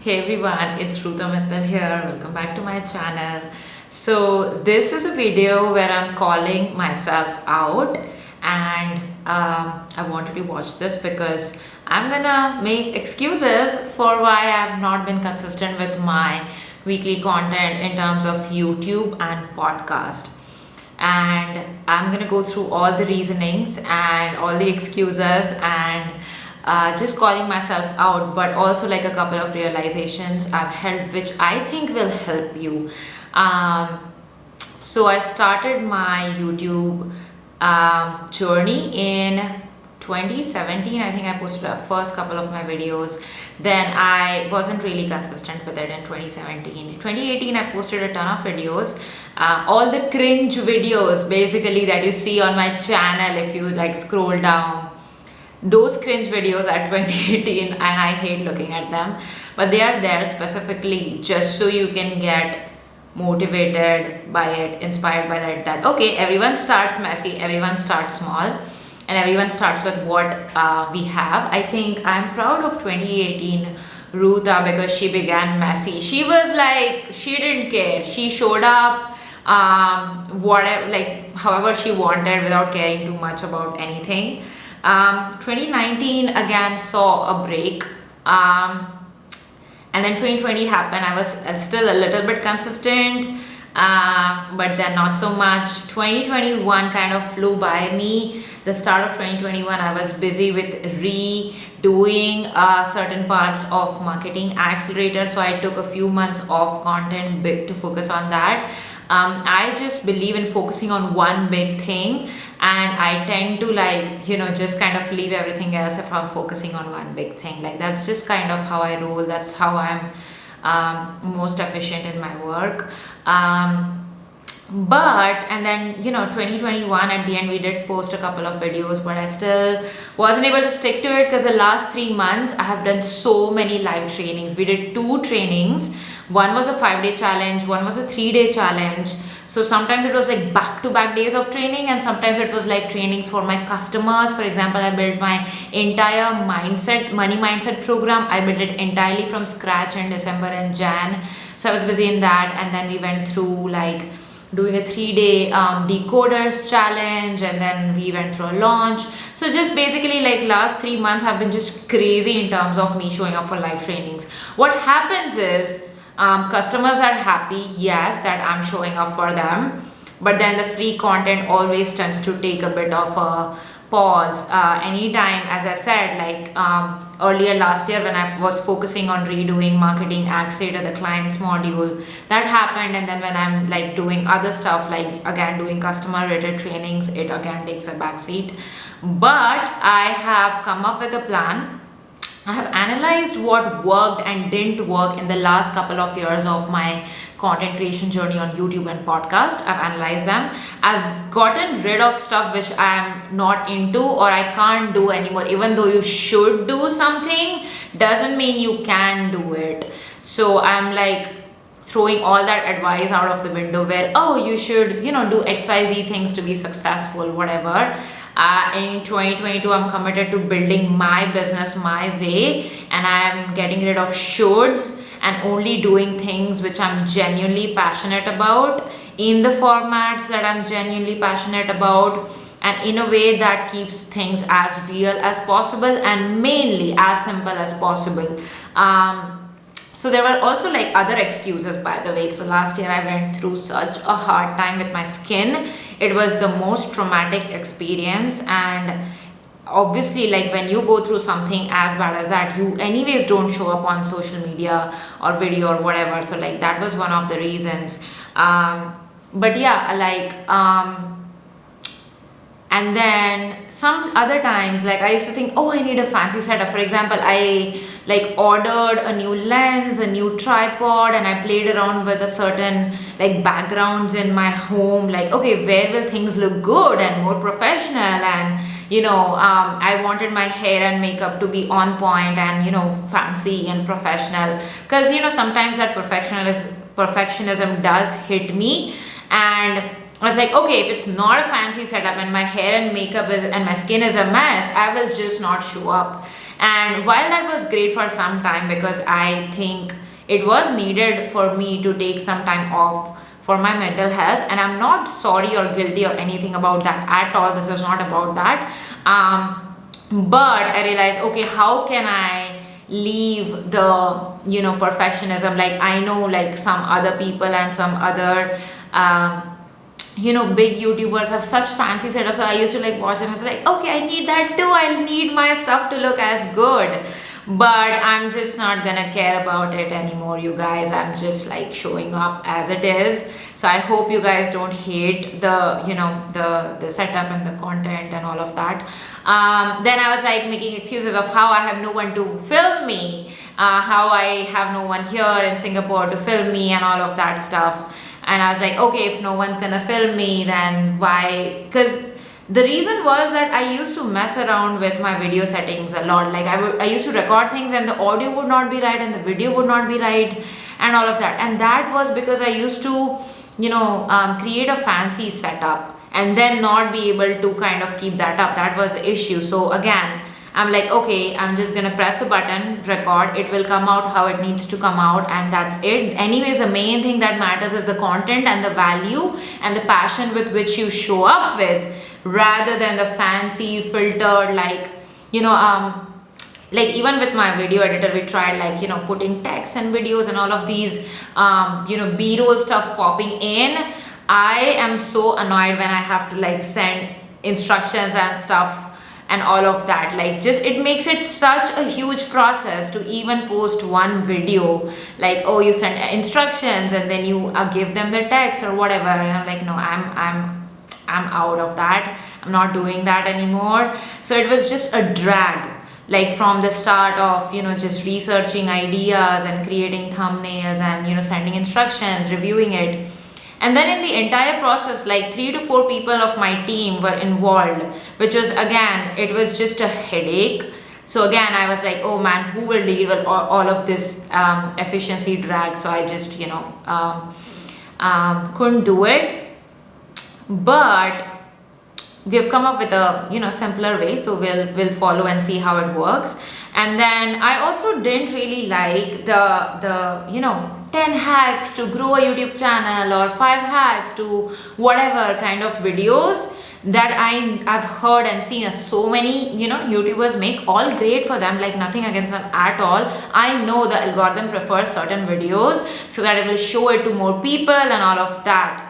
Hey everyone, it's Ruta Mittal here. Welcome back to my channel. So this is a video where I'm calling myself out, and I wanted to watch this because I'm gonna make excuses for why I've not been consistent with my weekly content in terms of YouTube and podcast. And I'm gonna go through all the reasonings and all the excuses and just calling myself out, but also like a couple of realizations I've held, which I think will help you. Um, so I started my YouTube journey in 2017. I think I posted the first couple of my videos. Then I wasn't really consistent with it in 2017. 2018, I posted a ton of videos. All the cringe videos basically that you see on my channel, if you like scroll down, those cringe videos are 2018 and I hate looking at them, but they are there specifically just so you can get motivated by it, inspired by it, that okay, everyone starts messy, everyone starts small, and everyone starts with what we have. I think I'm proud of 2018 Ruta because she began messy. She was like, she didn't care, she showed up whatever, like however she wanted, without caring too much about anything. 2019 again saw a break, and then 2020 happened. I was still a little bit consistent, but then not so much. 2021 kind of flew by me. The start of 2021, I was busy with redoing certain parts of Marketing Accelerator, so I took a few months off content to focus on that. I just believe in focusing on one big thing, and I tend to just kind of leave everything else if I'm focusing on one big thing. Like that's just kind of how I roll. That's how I'm most efficient in my work. But and then 2021 at the end we did post a couple of videos, but I still wasn't able to stick to it because the last 3 months I have done so many live trainings. We did 2 trainings. One was a 5-day challenge, one was a 3-day challenge. So sometimes it was like back-to-back days of training, and sometimes it was like trainings for my customers. For example, I built my entire money mindset program. I built it entirely from scratch in December and Jan. So I was busy in that, and then we went through like doing a 3-day decoders challenge, and then we went through a launch. So just basically like last 3 months have been just crazy in terms of me showing up for live trainings. What happens is customers are happy, yes, that I'm showing up for them, but then the free content always tends to take a bit of a pause. Anytime, as I said, like earlier last year when I was focusing on redoing Marketing Accelerator, the clients module, that happened, and then when I'm like doing other stuff, like again doing customer related trainings, it again takes a backseat. But I have come up with a plan. I have analyzed what worked and didn't work in the last couple of years of my content creation journey on YouTube and podcast. I've analyzed them. I've gotten rid of stuff which I'm not into or I can't do anymore. Even though you should do something, doesn't mean you can do it. So I'm like throwing all that advice out of the window where, oh, you should, do XYZ things to be successful, whatever. In 2022, I'm committed to building my business my way, and I'm getting rid of shoulds and only doing things which I'm genuinely passionate about in the formats that I'm genuinely passionate about, and in a way that keeps things as real as possible and mainly as simple as possible. So there were also like other excuses, by the way. So last year I went through such a hard time with my skin. It was the most traumatic experience, and obviously like when you go through something as bad as that, you anyways don't show up on social media or video or whatever. So like that was one of the reasons. But yeah, and then some other times, like I used to think, oh, I need a fancy setup. For example, I like ordered a new lens, a new tripod, and I played around with a certain like backgrounds in my home. Like, okay, where will things look good and more professional? And I wanted my hair and makeup to be on point and fancy and professional, because sometimes that perfectionism does hit me, and I was like, okay, if it's not a fancy setup and my hair and makeup and my skin is a mess, I will just not show up. And while that was great for some time, because I think it was needed for me to take some time off for my mental health, and I'm not sorry or guilty or anything about that at all. This is not about that. But I realized, okay, how can I leave the perfectionism? Like, I know like some other people and some other big YouTubers have such fancy setups. So I used to like watch them and like, okay, I need that too. I need my stuff to look as good. But I'm just not gonna care about it anymore, you guys. I'm just like showing up as it is. So I hope you guys don't hate the setup and the content and all of that. Then I was like making excuses of how I have no one to film me, how I have no one here in Singapore to film me and all of that stuff. And I was like, okay, if no one's gonna film me, then why? Because the reason was that I used to mess around with my video settings a lot. Like I used to record things and the audio would not be right and the video would not be right and all of that. And that was because I used to, create a fancy setup and then not be able to kind of keep that up. That was the issue. So again, I'm like, okay, I'm just gonna press a button, record, it will come out how it needs to come out, and that's it. Anyways, the main thing that matters is the content and the value and the passion with which you show up with, rather than the fancy filtered, like even with my video editor, we tried like putting text and videos and all of these b-roll stuff popping in. I am so annoyed when I have to like send instructions and stuff and all of that. Like, just it makes it such a huge process to even post one video. Like, oh, you send instructions and then you give them the text or whatever, and I'm like, no, I'm out of that. I'm not doing that anymore. So it was just a drag, like from the start of just researching ideas and creating thumbnails and sending instructions, reviewing it. And then in the entire process, like 3 to 4 people of my team were involved, which was, again, it was just a headache. So again, I was like, oh man, who will deal with all of this efficiency drag? So I just couldn't do it. But we've come up with a simpler way, so we'll follow and see how it works. And then I also didn't really like the 10 hacks to grow a YouTube channel or 5 hacks to whatever kind of videos that I've heard and seen so many YouTubers make. All great for them, like nothing against them at all. I know the algorithm prefers certain videos so that it will show it to more people and all of that.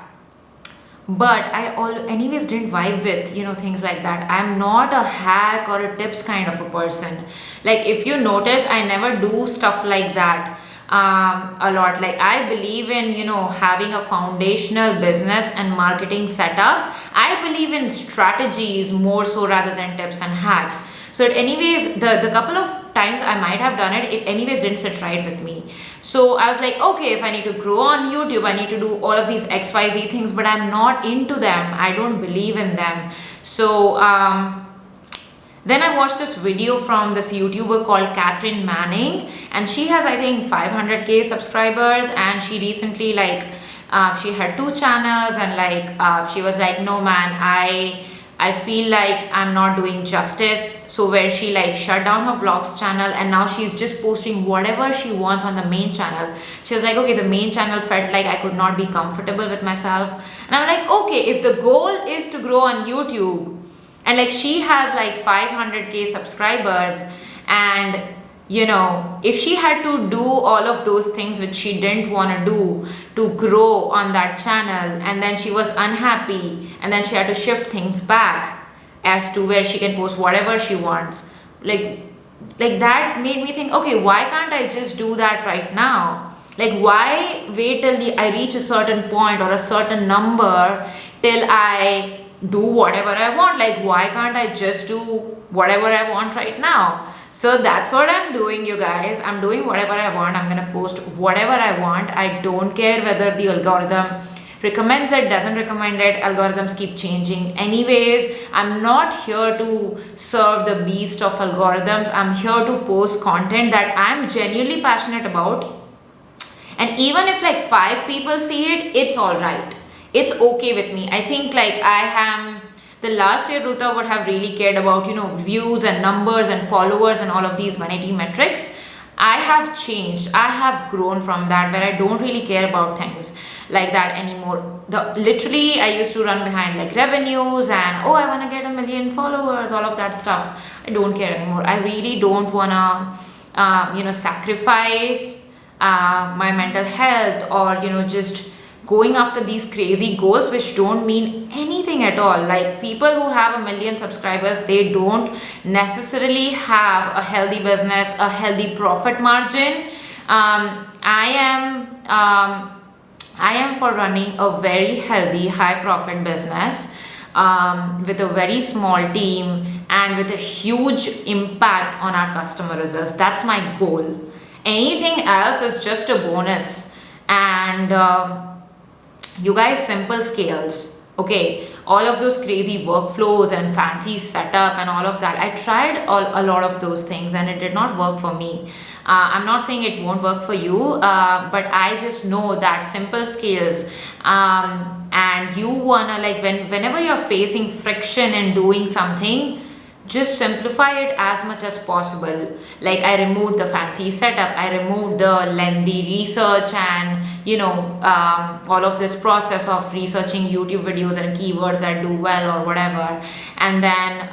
But I anyways didn't vibe with things like that. I'm not a hack or a tips kind of a person. Like, if you notice, I never do stuff like that a lot. Like, I believe in having a foundational business and marketing setup. I believe in strategies more so rather than tips and hacks. So anyways, the couple of times I might have done it, it anyways didn't sit right with me. So I was like, okay, if I need to grow on YouTube, I need to do all of these XYZ things, but I'm not into them. I don't believe in them. So then I watched this video from this YouTuber called Catherine Manning, and she has, I think, 500k subscribers, and she recently she had 2 channels, and she was like, no man, I feel like I'm not doing justice. So where she shut down her vlogs channel, and now she's just posting whatever she wants on the main channel. She was like, okay, the main channel felt like I could not be comfortable with myself. And I'm like, okay, if the goal is to grow on YouTube, and she has 500k subscribers, and if she had to do all of those things which she didn't want to do to grow on that channel, and then she was unhappy, and then she had to shift things back as to where she can post whatever she wants, like that made me think, okay, why can't I just do that right now? Why wait till I reach a certain point or a certain number till I do whatever I want? Why can't I just do whatever I want right now? So that's what I'm doing, you guys. I'm doing whatever I want. I'm gonna post whatever I want. I don't care whether the algorithm recommends it, doesn't recommend it. Algorithms keep changing anyways. I'm not here to serve the beast of algorithms. I'm here to post content that I'm genuinely passionate about. And even if 5 people see it, it's all right. It's okay with me. I think I am The last year Ruta would have really cared about, views and numbers and followers and all of these vanity metrics. I have changed. I have grown from that, where I don't really care about things like that anymore. Literally I used to run behind like revenues and, oh, I want to get 1 million followers, all of that stuff. I don't care anymore. I really don't want to sacrifice my mental health, or just going after these crazy goals which don't mean anything at all. Like, people who have 1 million subscribers, they don't necessarily have a healthy business, a healthy profit margin. I am for running a very healthy, high profit business with a very small team and with a huge impact on our customer results. That's my goal. Anything else is just a bonus. And you guys, simple scales, okay, all of those crazy workflows and fancy setup and all of that, I tried a lot of those things and it did not work for me. I'm not saying it won't work for you, but I just know that simple scales, and you wanna, like, whenever you're facing friction in doing something, just simplify it as much as possible. Like, I removed the fancy setup, I removed the lengthy research and all of this process of researching YouTube videos and keywords that do well or whatever, and then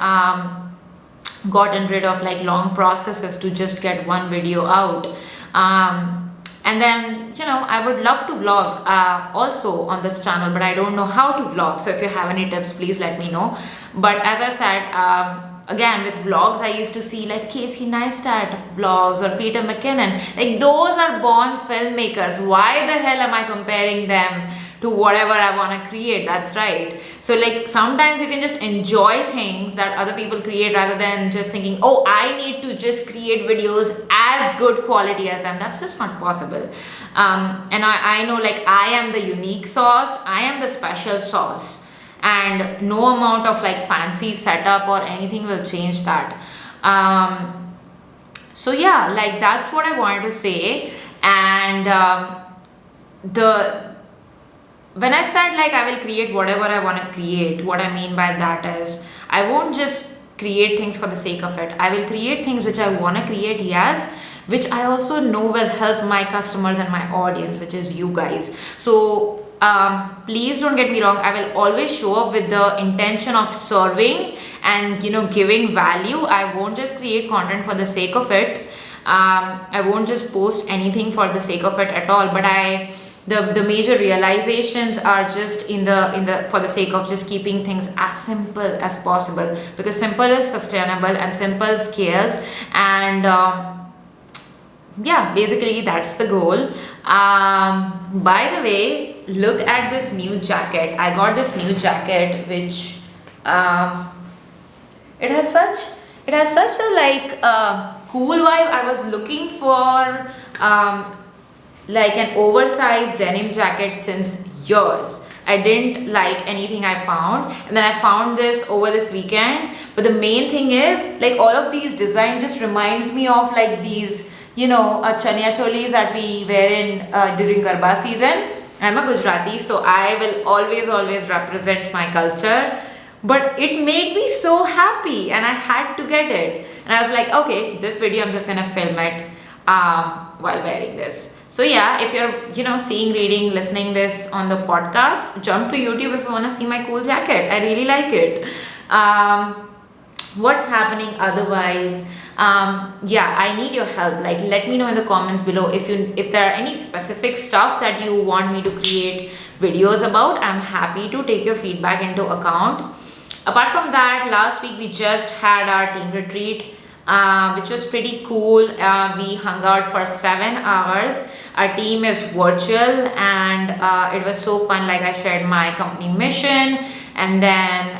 gotten rid of like long processes to just get one video out. And then I would love to vlog also on this channel, but I don't know how to vlog. So if you have any tips, please let me know. But as I said, again, with vlogs, I used to see like Casey Neistat vlogs or Peter McKinnon. Like, those are born filmmakers. Why the hell am I comparing them to whatever I want to create? That's right. So like, sometimes you can just enjoy things that other people create rather than just thinking, oh, I need to just create videos as good quality as them. That's just not possible. And I know, like, I am the unique sauce. I am the special sauce. And no amount of like fancy setup or anything will change that. So yeah, like, that's what I wanted to say. And when I said like I will create whatever I want to create, what I mean by that is, I won't just create things for the sake of it. I will create things which I want to create, yes, which I also know will help my customers and my audience, which is you guys. So please don't get me wrong, I will always show up with the intention of serving and giving value. I won't just create content for the sake of it. I won't just post anything for the sake of it at all. But the major realizations are just in the for the sake of just keeping things as simple as possible, because simple is sustainable and simple scales. And yeah, basically that's the goal. By the way, look at this new jacket. I got this new jacket which it has such a like cool vibe. I was looking for like an oversized denim jacket since years. I didn't like anything I found, and then I found this over this weekend. But the main thing is, like, all of these designs just reminds me of like these chaniya cholis that we wear in during Garba season. I'm a Gujarati, so I will always represent my culture. But it made me so happy and I had to get it. And I was like, okay, this video I'm just gonna film it while wearing this. So yeah, if you're seeing, reading, listening this on the podcast, jump to YouTube if you want to see my cool jacket. I really like it. What's happening otherwise? Yeah, I need your help. Like, let me know in the comments below if there are any specific stuff that you want me to create videos about. I'm happy to take your feedback into account. Apart from that, last week we just had our team retreat, which was pretty cool. We hung out for 7 hours. Our team is virtual and it was so fun. Like, I shared my company mission, and then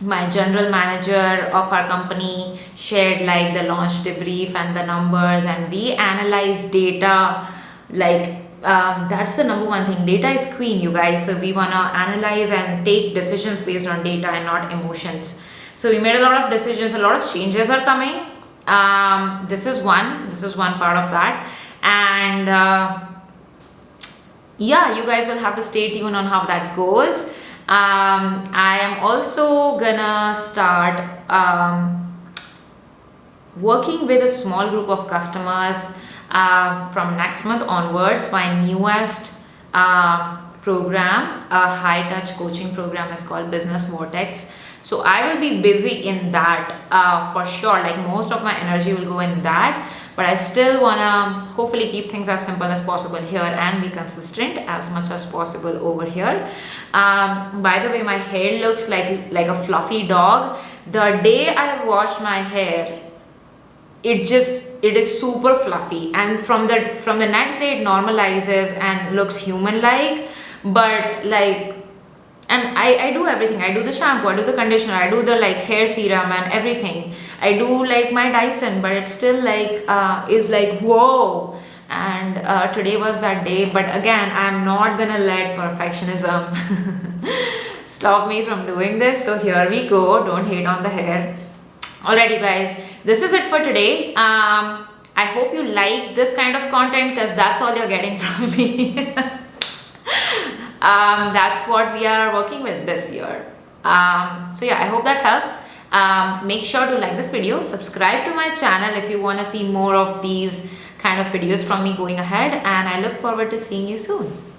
my general manager of our company shared like the launch debrief and the numbers, and we analyzed data. Like, that's the number one thing. Data is queen, you guys. So we want to analyze and take decisions based on data and not emotions. So we made a lot of decisions. A lot of changes are coming. This is one part of that. And yeah, you guys will have to stay tuned on how that goes. I am also gonna start working with a small group of customers from next month onwards. My newest program, a high touch coaching program, is called Business Vortex. So I will be busy in that for sure. Like most of my energy will go in that, but I still wanna hopefully keep things as simple as possible here and be consistent as much as possible over here. By the way, my hair looks like a fluffy dog. The day I wash my hair, it is super fluffy, and from the next day it normalizes and looks human like. But like, and I do everything. I do the shampoo, I do the conditioner, I do the like hair serum and everything. I do like my Dyson, but it's still like is like whoa. And today was that day, but again, I'm not gonna let perfectionism stop me from doing this. So here we go. Don't hate on the hair. Alright, you guys, this is it for today. I hope you like this kind of content, because that's all you're getting from me. That's what we are working with this year. So yeah, I hope that helps. Make sure to like this video, subscribe to my channel if you want to see more of these kind of videos from me going ahead, and I look forward to seeing you soon.